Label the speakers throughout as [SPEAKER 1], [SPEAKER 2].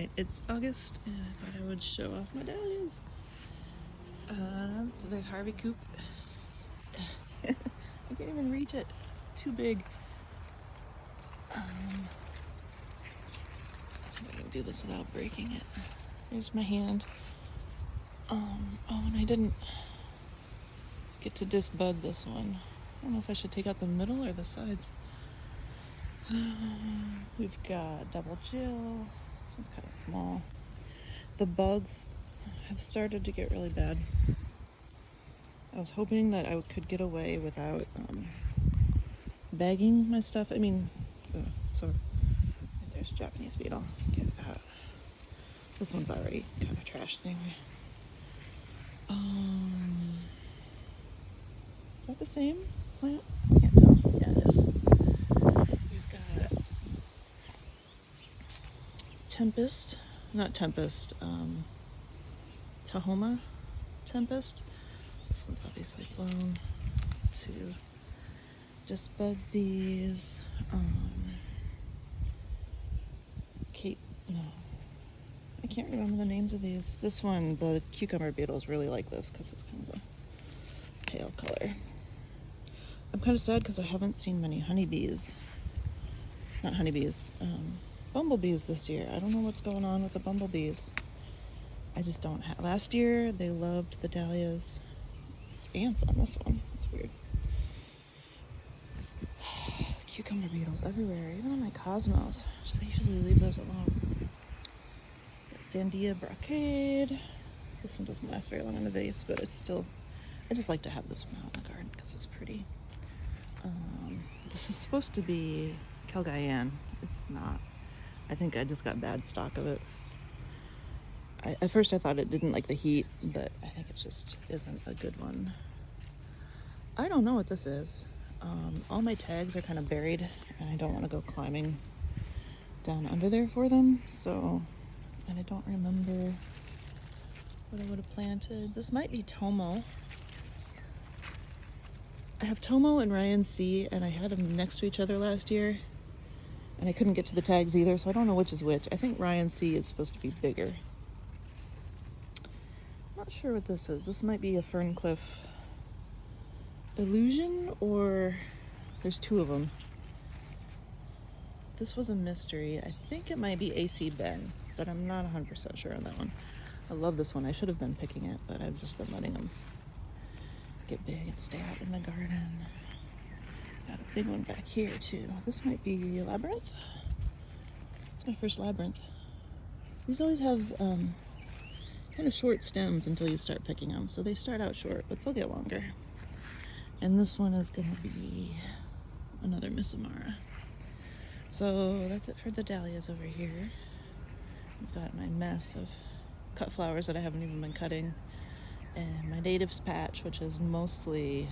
[SPEAKER 1] Alright, it's August and I thought I would show off my dahlias. So there's Harvey Coop. I can't even reach it. It's too big. See if I can do this without breaking it. There's my hand. Oh, and I didn't get to disbud this one. I don't know if I should take out the middle or the sides. We've got double Jill. This one's kind of small. The bugs have started to get really bad. I was hoping that I could get away without bagging my stuff. I mean, so there's Japanese beetle. Get out. This one's already kind of trashed anyway. Is that the same plant? Can't tell. Yeah, it is. We've got Tempest, not Tempest, Tahoma Tempest. This one's obviously blown. To just bud these. Kate, no. I can't remember the names of these. This one, the cucumber beetles really like this because it's kind of a pale color. I'm kind of sad because I haven't seen many honeybees. Not honeybees, bumblebees this year. I don't know what's going on with the bumblebees. I just don't have. Last year, they loved the dahlias. There's ants on this one. It's weird. Cucumber beetles everywhere, even on my cosmos. I usually leave those alone. Got Sandia brocade. This one doesn't last very long in the vase, but it's still. I just like to have this one out in the garden because it's pretty. This is supposed to be Calgayan. It's not. I think I just got bad stock of it. At first I thought it didn't like the heat, but I think it just isn't a good one. I don't know what this is. All my tags are kind of buried, and I don't want to go climbing down under there for them. So, and I don't remember what I would have planted. This might be Tomo. I have Tomo and Ryan C, and I had them next to each other last year, and I couldn't get to the tags either, so I don't know which is which. I think Ryan C is supposed to be bigger. Not sure what this is. This might be a Ferncliff Illusion, or there's two of them. This was a mystery. I think it might be AC Ben, but I'm not 100% sure on that one. I love this one. I should have been picking it, but I've just been letting them get big and stay out in the garden. Got a big one back here too. This might be Labyrinth. It's my first Labyrinth. These always have kind of short stems until you start picking them. So they start out short, but they'll get longer. And this one is gonna be another Miss Amara. So that's it for the dahlias over here. I've got my mess of cut flowers that I haven't even been cutting. And my natives patch, which is mostly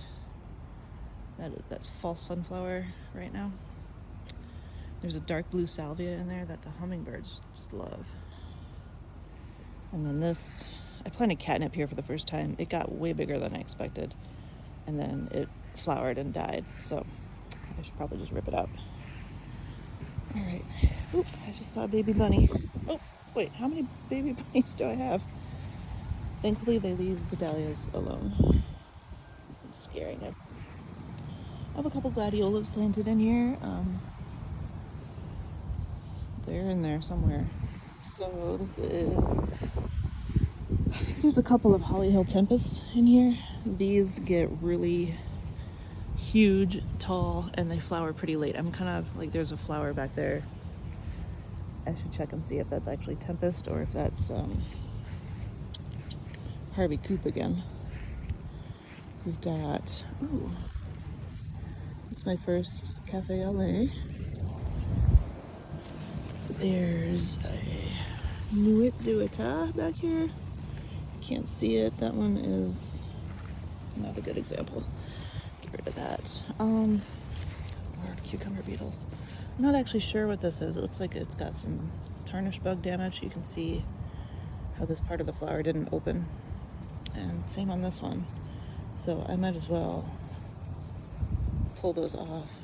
[SPEAKER 1] that's false sunflower right now. There's a dark blue salvia in there that the hummingbirds just love. And then this, I planted catnip here for the first time. It got way bigger than I expected. And then it flowered and died. So I should probably just rip it out. All right. Oop, I just saw a baby bunny. Oh, wait, how many baby bunnies do I have? Thankfully, they leave the dahlias alone. I'm scaring them. I have a couple gladiolas planted in here. They're in there somewhere. So this is, I think there's a couple of Holly Hill Tempests in here. These get really huge, tall, and they flower pretty late. I'm kind of like, there's a flower back there. I should check and see if that's actually Tempest or if that's Harvey Coop again. We've got, ooh, it's my first Cafe LA. There's a Nuit Dueta back here. Can't see it. That one is not a good example. Get rid of that. Or cucumber beetles. I'm not actually sure what this is. It looks like it's got some tarnish bug damage. You can see how this part of the flower didn't open. And same on this one. So I might as well pull those off.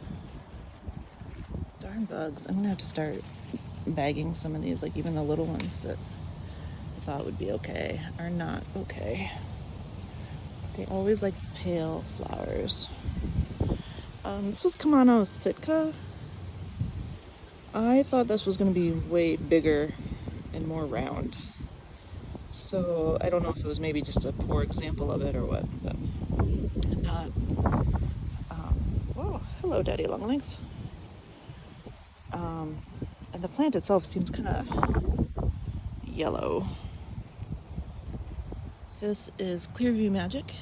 [SPEAKER 1] Darn bugs. I'm gonna have to start bagging some of these, like even the little ones that I thought would be okay are not okay. They always like pale flowers. This was Kamano Sitka. I thought this was going to be way bigger and more round. So I don't know if it was maybe just a poor example of it or what, but not. Whoa, hello, Daddy Longlegs. And the plant itself seems kind of yellow. This is Clearview Magic.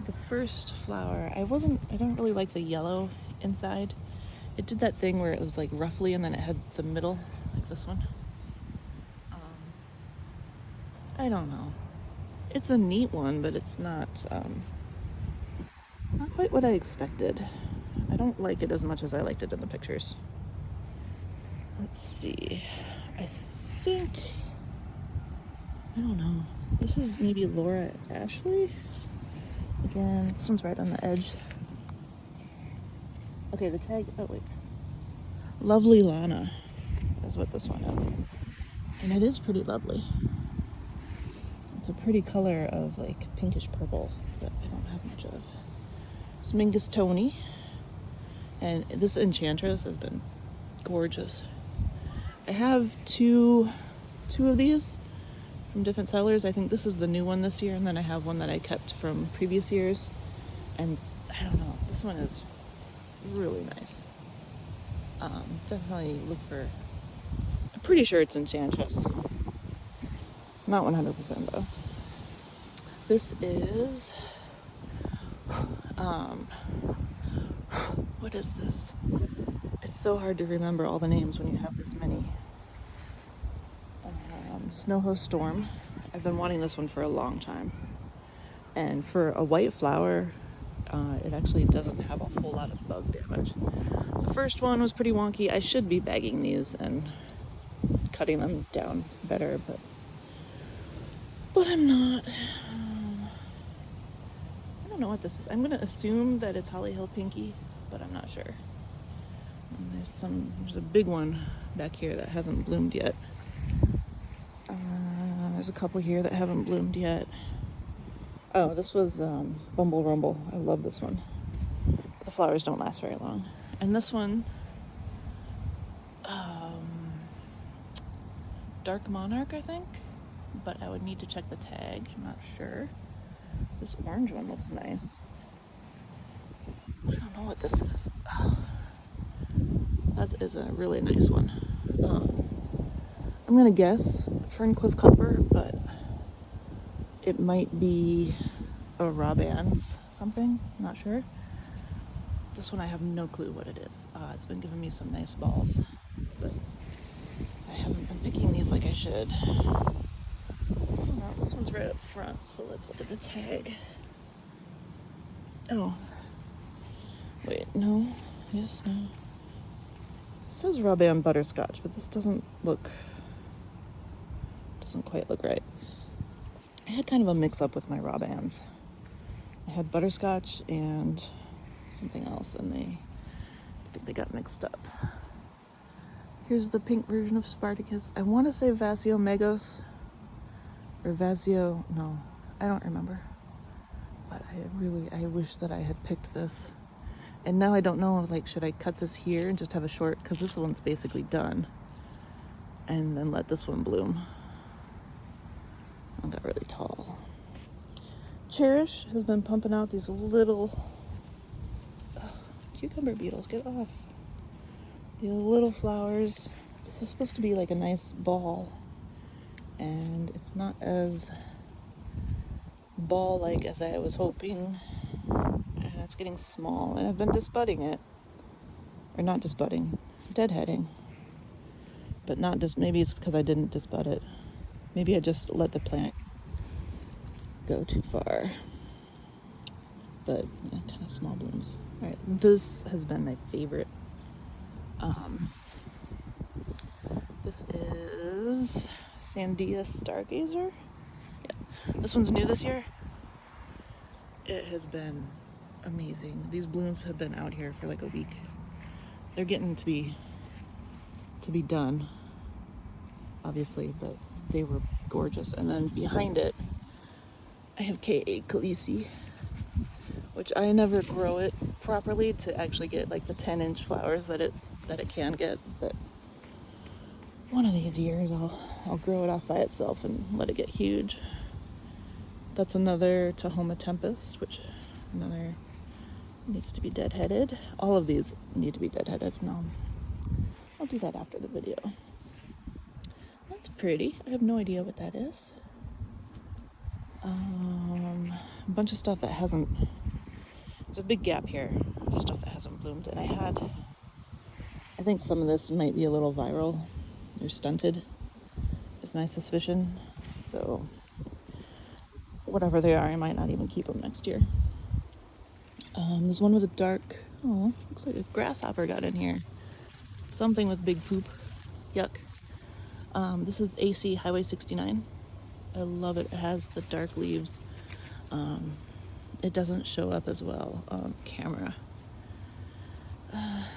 [SPEAKER 1] The first flower, I don't really like the yellow inside. It did that thing where it was like roughly and then it had the middle, like this one. I don't know. It's a neat one, but it's not quite what I expected. I don't like it as much as I liked it in the pictures. Let's see. I don't know. This is maybe Laura Ashley. Again, this one's right on the edge. Okay, the tag, oh wait. Lovely Lana is what this one is. And it is pretty lovely. It's a pretty color of like pinkish purple that I don't have much of. It's Mingus Tony. And this Enchantress has been gorgeous. I have two of these from different sellers. I think this is the new one this year, and then I have one that I kept from previous years. And I don't know, this one is really nice. Definitely look for, I'm pretty sure it's Enchantress. Not 100% though. This is, what is this? It's so hard to remember all the names when you have this many. Snowhost Storm. I've been wanting this one for a long time. And for a white flower, it actually doesn't have a whole lot of bug damage. The first one was pretty wonky. I should be bagging these and cutting them down better, but I'm not. I don't know what this is. I'm gonna assume that it's Holly Hill Pinky, but I'm not sure. And there's a big one back here that hasn't bloomed yet. There's a couple here that haven't bloomed yet. Oh, this was Bumble Rumble. I love this one. The flowers don't last very long. And this one, Dark Monarch, I think. But I would need to check the tag. I'm not sure. This orange one looks nice. I don't know what this is. Oh, that is a really nice one. I'm gonna guess Ferncliff Copper, but it might be a Robans something. I'm not sure. This one I have no clue what it is. It's been giving me some nice balls, but I haven't been picking these like I should. Oh, this one's right up front, so let's look at the tag. Oh, wait, no, yes, no. It says Roban Butterscotch, but this doesn't quite look right. I had kind of a mix-up with my Robans. I had butterscotch and something else, and I think they got mixed up. Here's the pink version of Spartacus. I want to say Vasio Megos, or Vasio, no, I don't remember. But I wish that I had picked this. And now I don't know, like, should I cut this here and just have a short, because this one's basically done, and then let this one bloom. It got really tall. Cherish has been pumping out these little cucumber beetles. Get off. These little flowers. This is supposed to be like a nice ball, and it's not as ball-like as I was hoping. And it's getting small, and I've been disbudding it, or not disbudding, deadheading. But not just. Maybe it's because I didn't disbud it. Maybe I just let the plant go too far. But kind of small blooms. All right, this has been my favorite. This is Sandia Stargazer. Yeah, this one's new this year. It has been amazing. These blooms have been out here for like a week. They're getting to be done. obviously, but they were gorgeous. And then behind it, I have K.A. Khaleesi, which I never grow it properly to actually get like the 10-inch flowers that it can get. But one of these years, I'll grow it off by itself and let it get huge. That's another Tahoma Tempest, which another needs to be deadheaded. All of these need to be deadheaded. No, I'll do that after the video. That's pretty. I have no idea what that is. A bunch of stuff that hasn't. There's a big gap here of stuff that hasn't bloomed, and I think some of this might be a little viral or stunted, is my suspicion. So whatever they are, I might not even keep them next year. There's one with a dark, looks like a grasshopper got in here. Something with big poop. Yuck. This is AC Highway 69. I love it. It has the dark leaves. It doesn't show up as well on camera.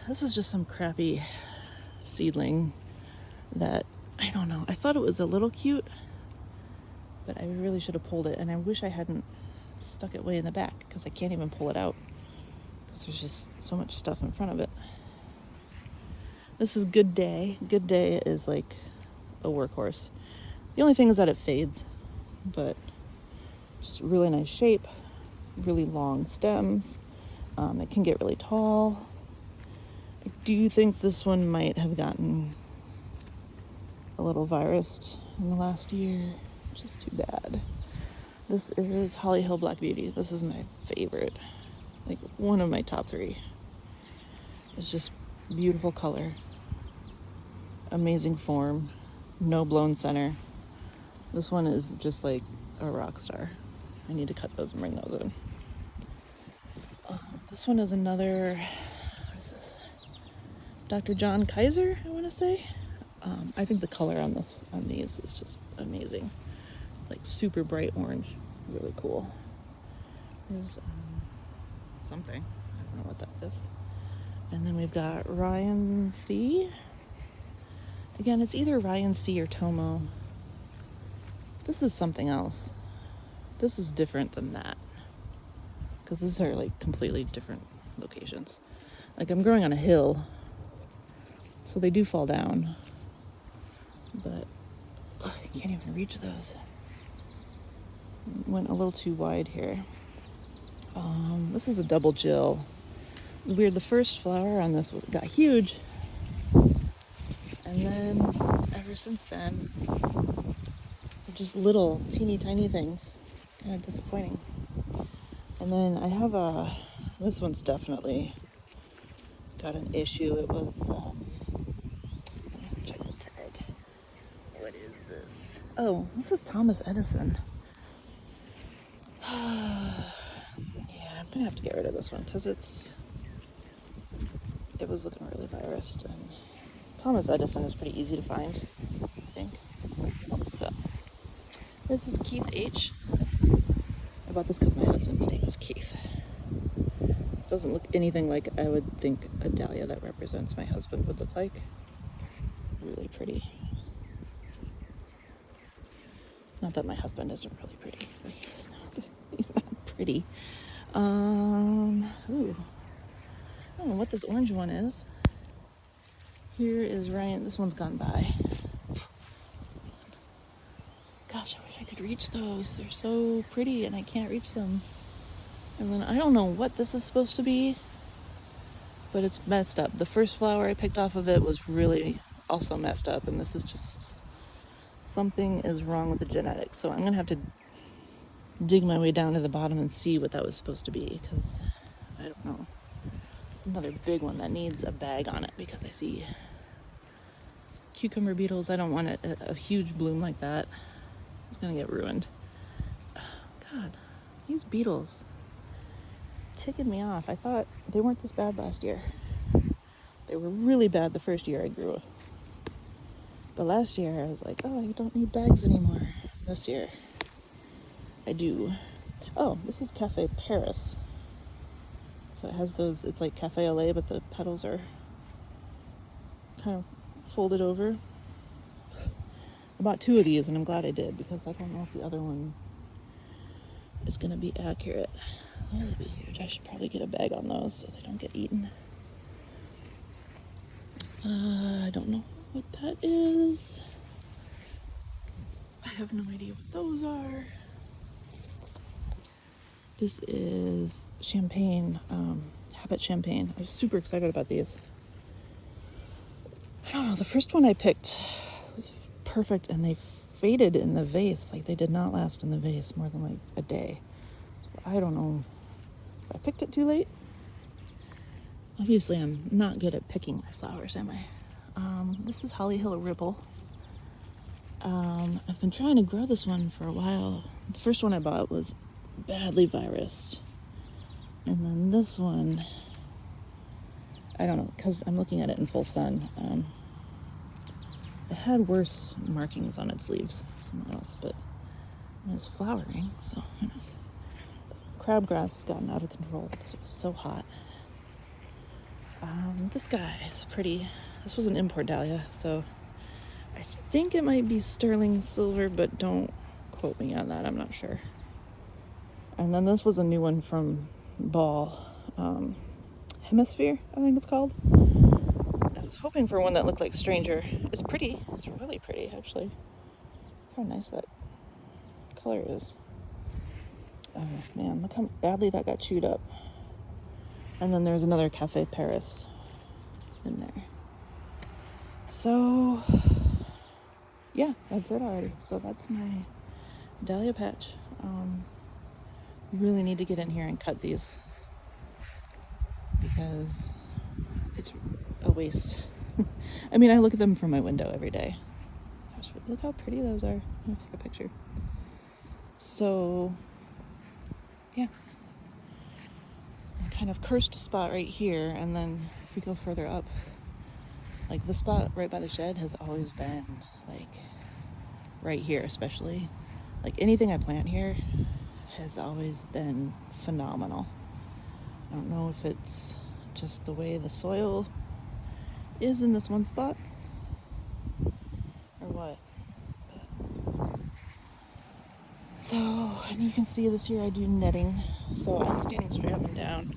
[SPEAKER 1] This is just some crappy seedling that, I don't know. I thought it was a little cute, but I really should have pulled it, and I wish I hadn't stuck it way in the back because I can't even pull it out because there's just so much stuff in front of it. This is Good Day. Good Day is like a workhorse. The only thing is that it fades, but just really nice shape, really long stems. It can get really tall. I do think this one might have gotten a little virus in the last year, which is too bad. This is Holly Hill Black Beauty. This is my favorite, like one of my top 3. It's just beautiful color, amazing form, no blown center. This one is just like a rock star. I need to cut those and bring those in. This one is another, what is this? Dr. John Kaiser, I want to say. I think the color on these is just amazing. Like super bright orange, really cool. There's something, I don't know what that is. And then we've got Ryan C. Again, it's either Ryan C or Tomo. This is something else. This is different than that, because these are like completely different locations. Like I'm growing on a hill, so they do fall down, but I can't even reach those. Went a little too wide here. This is a double Jill. It's weird, the first flower on this got huge, and then ever since then, they're just little teeny tiny things. Kind of disappointing. And then I have this one's definitely got an issue. It was, check the tag. What is this? Oh, this is Thomas Edison. Yeah, I'm gonna have to get rid of this one because it was looking really virused, and Thomas Edison is pretty easy to find, I think. So this is Keith H. I bought this because my husband's name is Keith. This doesn't look anything like I would think a dahlia that represents my husband would look like. Really pretty. Not that my husband isn't really pretty, but he's not pretty. Ooh. I don't know what this orange one is. Here is Ryan. This one's gone by. Gosh, I wish I could reach those. They're so pretty and I can't reach them. And then I don't know what this is supposed to be, but it's messed up. The first flower I picked off of it was really also messed up, and this is just, something is wrong with the genetics. So I'm gonna have to dig my way down to the bottom and see what that was supposed to be, because I don't know. It's another big one that needs a bag on it because I see cucumber beetles. I don't want a huge bloom like that. It's gonna get ruined. God, these beetles ticking me off. I thought they weren't this bad last year. They were really bad the first year I grew. But last year I was like, oh, I don't need bags anymore. This year I do. Oh, this is Cafe Paris. So it has those, it's like Cafe LA, but the petals are kind of folded over. I bought 2 of these, and I'm glad I did, because I don't know if the other one is going to be accurate. Those would be huge. I should probably get a bag on those so they don't get eaten. I don't know what that is. I have no idea what those are. This is champagne, Habit champagne. I was super excited about these. I don't know, the first one I picked was perfect, and they faded in the vase. Like, they did not last in the vase more than like a day. So I don't know. I picked it too late. Obviously, I'm not good at picking my flowers, am I? This is Holly Hill Ripple. I've been trying to grow this one for a while. The first one I bought was badly virused. And then this one, I don't know, because I'm looking at it in full sun. It had worse markings on its leaves, somewhere else, but it's flowering, so who knows. The crabgrass has gotten out of control because it was so hot. This guy is pretty. This was an import dahlia, so I think it might be sterling silver, but don't quote me on that, I'm not sure. And then this was a new one from Ball, Hemisphere, I think it's called. I was hoping for one that looked like Stranger. It's pretty. It's really pretty, actually. Look how nice that color is. Oh, man, look how badly that got chewed up. And then there's another Cafe Paris in there. So, yeah, that's it already. So that's my dahlia patch. Really need to get in here and cut these, because it's a waste. I mean, I look at them from my window every day. Gosh, look how pretty those are. Let me take a picture. So, yeah. I kind of cursed a spot right here, and then if we go further up, like the spot right by the shed has always been, like, right here especially. Like, anything I plant here has always been phenomenal. I don't know if it's just the way the soil is in this one spot or what. But. So, and you can see this year I do netting. So I'm standing straight up and down,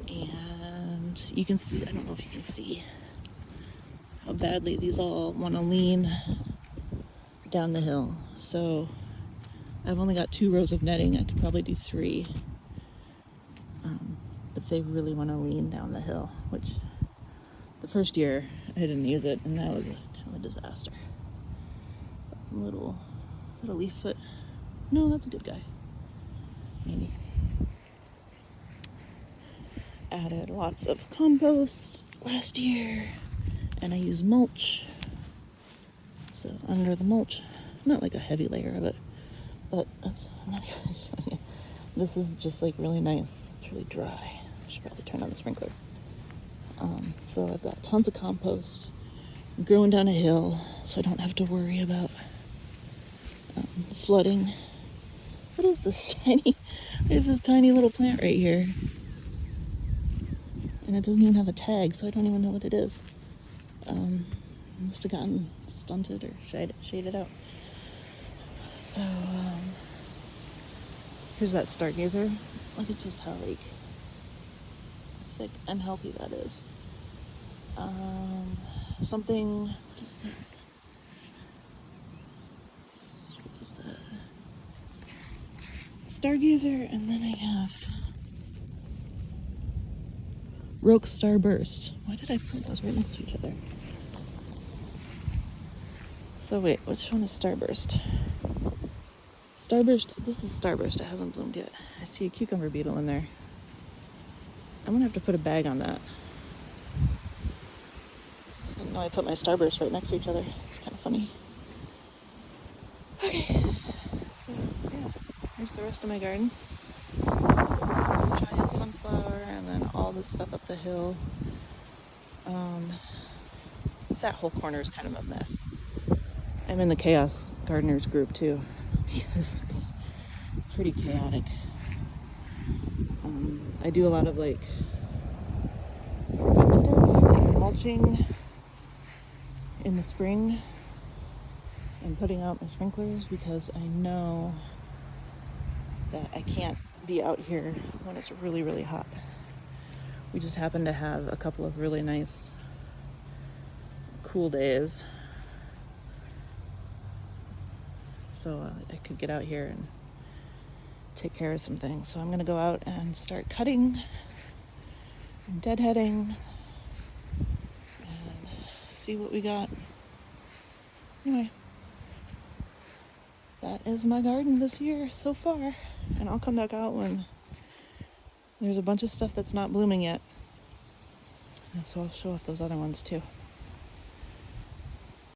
[SPEAKER 1] and you can see, I don't know if you can see how badly these all want to lean down the hill. So I've only got 2 rows of netting. I could probably do 3. But they really want to lean down the hill, which the first year I didn't use it, and that was kind of a disaster. Got some little, is that a leaf foot? No, that's a good guy. Maybe. Added lots of compost last year, and I used mulch. So under the mulch, not like a heavy layer of it, but oops, I'm not even showing you. This is just like really nice. It's really dry. I should probably turn on the sprinkler. So I've got tons of compost growing down a hill, so I don't have to worry about flooding. What is this tiny? There's this tiny little plant right here, and it doesn't even have a tag, so I don't even know what it is. Must have gotten stunted or shaded out. So here's that stargazer. Look at just how like thick and healthy that is. Something. What is this? What is that? Stargazer, and then I have Roke Starburst. Why did I put those right next to each other? So wait, which one is Starburst? Starburst, this is Starburst. It hasn't bloomed yet. I see a cucumber beetle in there. I'm gonna have to put a bag on that. I didn't know I put my Starburst right next to each other. It's kind of funny. Okay, so yeah, here's the rest of my garden. Giant sunflower, and then all this stuff up the hill. That whole corner is kind of a mess. I'm in the Chaos Gardeners group too, because it's pretty chaotic. I do a lot of like preventative, like mulching in the spring, I'm putting out my sprinklers because I know that I can't be out here when it's really, really hot. We just happen to have a couple of really nice, cool days. So I could get out here and take care of some things. So I'm going to go out and start cutting and deadheading and see what we got. Anyway, that is my garden this year so far. And I'll come back out when there's a bunch of stuff that's not blooming yet. And so I'll show off those other ones too.